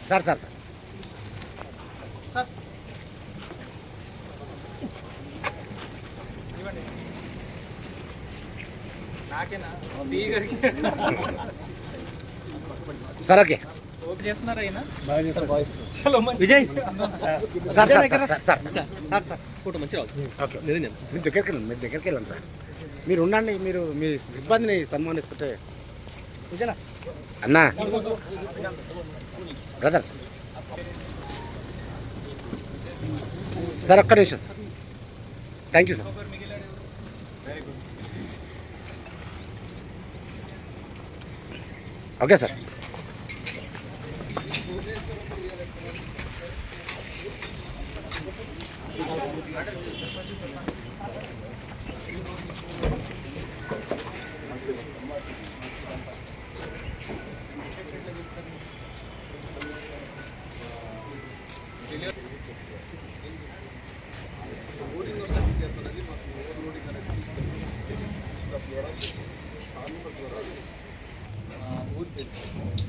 Sir sir sir sir okay Vijay sir sir sir sir photo మంచిగా okay మీరు దగ్గరికి వెళ్ళండి, మీరు దగ్గరికి వెళ్ళండి సార్. మీరు ఉండండి, మీరు మీ సిబ్బందిని సన్మానిస్తుంటే అన్నా బ్రదర్ సార్ ఒక్క నిమిషం sir. Thank you sir. Okay sir.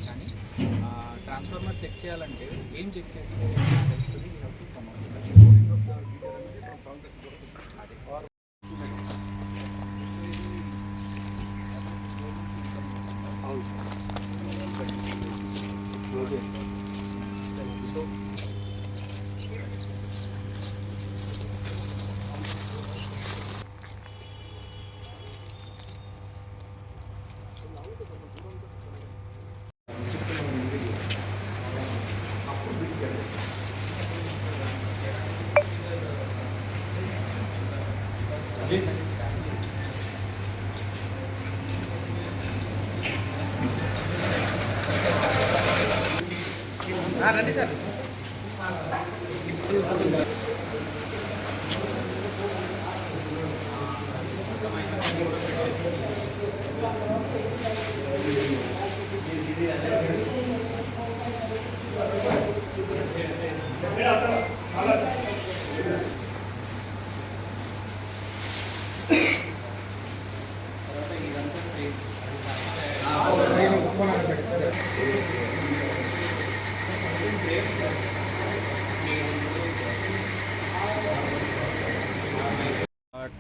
కానీ ట్రాన్స్ఫార్మర్ చెక్ చేయాలంటే ఏం చెక్ చేస్తే తెలుస్తుంది. రండి సార్.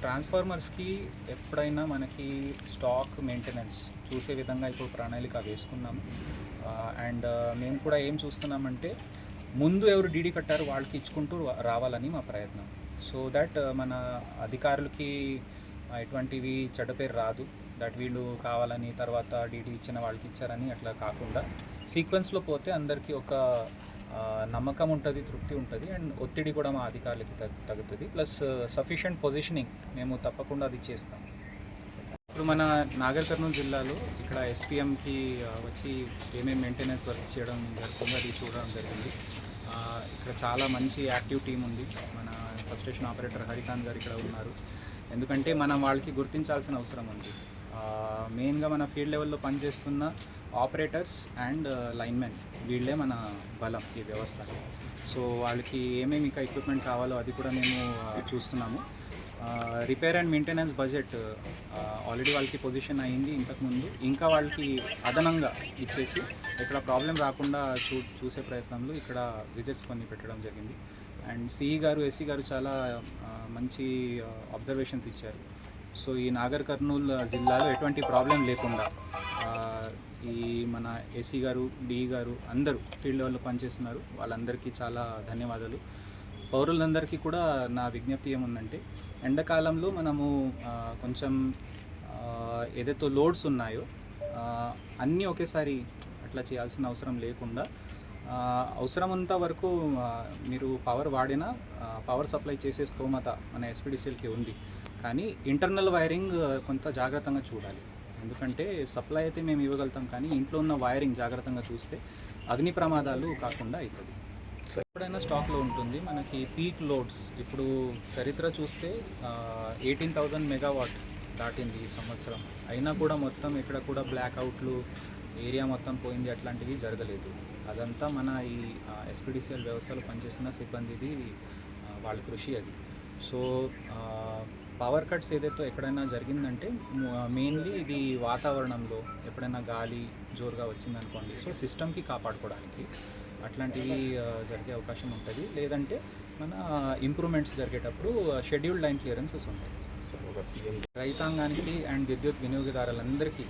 ట్రాన్స్ఫార్మర్స్కి ఎప్పుడైనా మనకి స్టాక్ మెయింటెనెన్స్ చూసే విధంగా ఇప్పుడు ప్రణాళిక వేసుకున్నాము. అండ్ మేము కూడా ఏం చూస్తున్నామంటే ముందు ఎవరు డీడీ కట్టారో వాళ్ళకి ఇచ్చుకుంటూ రావాలని మా ప్రయత్నం. సో దట్ మన అధికారులకి ఎటువంటివి చెడ్డ పేరు రాదు, దట్ వీళ్ళు కావాలని తర్వాత డీడీ ఇచ్చిన వాళ్ళకి ఇచ్చారని అట్లా కాకుండా సీక్వెన్స్లో పోతే అందరికీ ఒక నమ్మకం ఉంటుంది, తృప్తి ఉంటుంది. అండ్ ఒత్తిడి కూడా మా అధికారులకి తగ్గుతుంది. ప్లస్ సఫిషియెంట్ పొజిషనింగ్ మేము తప్పకుండా అది చేస్తాం. ఇప్పుడు మన నాగర్ కర్నూలు జిల్లాలో ఇక్కడ ఎస్పీఎంకి వచ్చి ఏమేమి మెయింటెనెన్స్ వర్క్స్ చేయడం జరుగుతుందో అది చూడడం జరిగింది. ఇక్కడ చాలా మంచి యాక్టివ్ టీం ఉంది. మన సబ్స్టేషన్ ఆపరేటర్ హరికాంత్ గారు ఇక్కడ ఉన్నారు. ఎందుకంటే మనం వాళ్ళకి గుర్తించాల్సిన అవసరం ఉంది. మెయిన్గా మన ఫీల్డ్ లెవెల్లో పనిచేస్తున్న ఆపరేటర్స్ అండ్ లైన్మెన్ వీళ్ళే మన బలం ఈ వ్యవస్థకి. సో వాళ్ళకి ఏమేమి ఇంకా ఎక్విప్మెంట్ కావాలో అది కూడా మేము చూస్తున్నాము. Repair and maintenance budget already వాళ్ళకి పొజిషన్ అయింది ఇంతకుముందు. ఇంకా వాళ్ళకి అదనంగా ఇచ్చేసి ఇక్కడ ప్రాబ్లం రాకుండా చూసే ప్రయత్నంలో ఇక్కడ విజిట్స్ కొన్ని పెట్టడం జరిగింది. అండ్ సిఈ గారు, ఎస్సీ గారు చాలా మంచి అబ్జర్వేషన్స్ ఇచ్చారు. సో ఈ నాగర్ కర్నూలు జిల్లాలో ఎటువంటి ప్రాబ్లం లేకుండా ఈ మన ఏసీ గారు, డిఈ గారు అందరూ ఫీల్డ్ లెవెల్లో పనిచేస్తున్నారు. వాళ్ళందరికీ చాలా ధన్యవాదాలు. పౌరులందరికీ కూడా నా విజ్ఞప్తి ఏముందంటే ఎండాకాలంలో మనము కొంచెం ఏదైతే లోడ్స్ ఉన్నాయో అన్నీ ఒకేసారి అట్లా చేయాల్సిన అవసరం లేకుండా అవసరమంత వరకు మీరు పవర్ వాడినా పవర్ సప్లై చేసే స్తోమత మన ఎస్పీడీసీఎల్కి ఉంది. కానీ ఇంటర్నల్ వైరింగ్ కొంత జాగ్రత్తగా చూడాలి. ఎందుకంటే సప్లై అయితే మేము ఇవ్వగలుగుతాం, కానీ ఇంట్లో ఉన్న వైరింగ్ జాగ్రత్తగా చూస్తే అగ్ని ప్రమాదాలు కాకుండా అవుతుంది. ఎప్పుడైనా స్టాక్లో ఉంటుంది. మనకి పీక్ లోడ్స్ ఇప్పుడు చరిత్ర చూస్తే 18,000 మెగావాట్ దాటింది ఈ సంవత్సరం. అయినా కూడా మొత్తం ఇక్కడ కూడా బ్లాక్అవుట్లు ఏరియా మొత్తం పోయింది అట్లాంటివి జరగలేదు. అదంతా మన ఈ ఎస్పీడీసీఎల్ వ్యవస్థలో పనిచేస్తున్న సిబ్బందిది వాళ్ళ కృషి అది. సో పవర్ కట్స్ ఏదైతే ఎక్కడైనా జరిగిందంటే మెయిన్లీ ఇది వాతావరణంలో ఎప్పుడైనా గాలి జోరుగా వచ్చిందనుకోండి, సో సిస్టమ్కి కాపాడుకోవడానికి అట్లాంటివి జరిగే అవకాశం ఉంటుంది. లేదంటే మన ఇంప్రూవ్మెంట్స్ జరిగేటప్పుడు షెడ్యూల్డ్ లైన్ క్లియరెన్సెస్ ఉంటాయి. రైతాంగానికి అండ్ విద్యుత్ వినియోగదారులందరికీ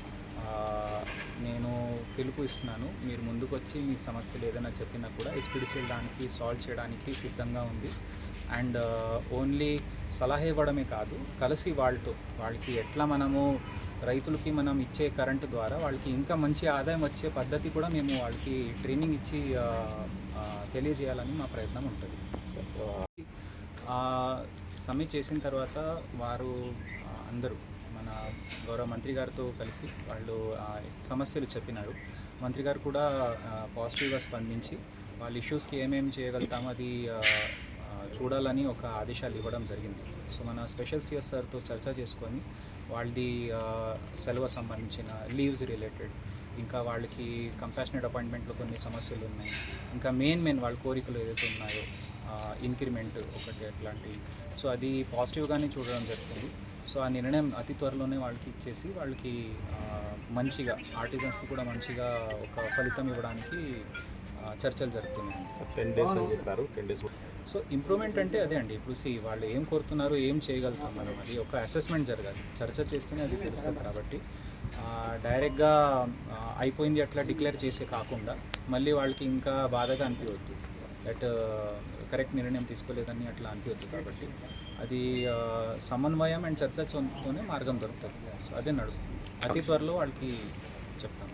నేను పిలుపు ఇస్తున్నాను. మీరు ముందుకు వచ్చి మీ సమస్యలు ఏదైనా చెప్పినా కూడా ఎస్పీడీసీఎల్ దానికి సాల్వ్ చేయడానికి సిద్ధంగా ఉంది. అండ్ ఓన్లీ సలహా ఇవ్వడమే కాదు, కలిసి వాళ్ళకి ఎట్లా మనము రైతులకి మనం ఇచ్చే కరెంటు ద్వారా వాళ్ళకి ఇంకా మంచి ఆదాయం వచ్చే పద్ధతి కూడా మేము వాళ్ళకి ట్రైనింగ్ ఇచ్చి తెలియజేయాలని మా ప్రయత్నం ఉంటుంది. సమ్మిట్ చేసిన తర్వాత వారు అందరూ మన గౌరవ మంత్రి గారితో కలిసి వాళ్ళు సమస్యలు చెప్పినారు. మంత్రి గారు కూడా పాజిటివ్గా స్పందించి వాళ్ళ ఇష్యూస్కి ఏమేమి చేయగలుగుతామో అది చూడాలని ఒక ఆదేశాలు ఇవ్వడం జరిగింది. సో మన స్పెషల్ సిఎస్ సార్తో చర్చ చేసుకొని వాళ్ళది సెలవు సంబంధించిన లీవ్స్ రిలేటెడ్, ఇంకా వాళ్ళకి కంపాషనేట్ అపాయింట్మెంట్లో కొన్ని సమస్యలు ఉన్నాయి, ఇంకా మెయిన్ వాళ్ళ కోరికలు ఏదైతే ఉన్నాయో ఇంక్రిమెంట్ ఒకటి అట్లాంటివి, సో అది పాజిటివ్గానే చూడడం జరుగుతుంది. సో ఆ నిర్ణయం అతి త్వరలోనే వాళ్ళకి ఇచ్చేసి వాళ్ళకి మంచిగా ఆర్టిజన్స్కి కూడా మంచిగా ఒక ఫలితం ఇవ్వడానికి చర్చలు జరుగుతున్నాయి. 10 days అని చెప్పారు. 10 days. సో ఇంప్రూవ్మెంట్ అంటే అదే అండి, ఇప్పుడు వాళ్ళు ఏం కోరుతున్నారు, ఏం చేయగలుగుతాం మనం, అది ఒక అసెస్మెంట్ జరగాలి. చర్చ చేస్తేనే అది తెలుస్తుంది. కాబట్టి డైరెక్ట్గా అయిపోయింది అట్లా డిక్లేర్ చేసే కాకుండా మళ్ళీ వాళ్ళకి ఇంకా బాధగా అనిపించవద్దు, దట్ కరెక్ట్ నిర్ణయం తీసుకోలేదని అట్లా అనిపించదు. కాబట్టి అది సమన్వయం అండ్ చర్చతోనే మార్గం దొరుకుతుంది. సో అదే నడుస్తుంది. అతి త్వరలో వాళ్ళకి చెప్తాం.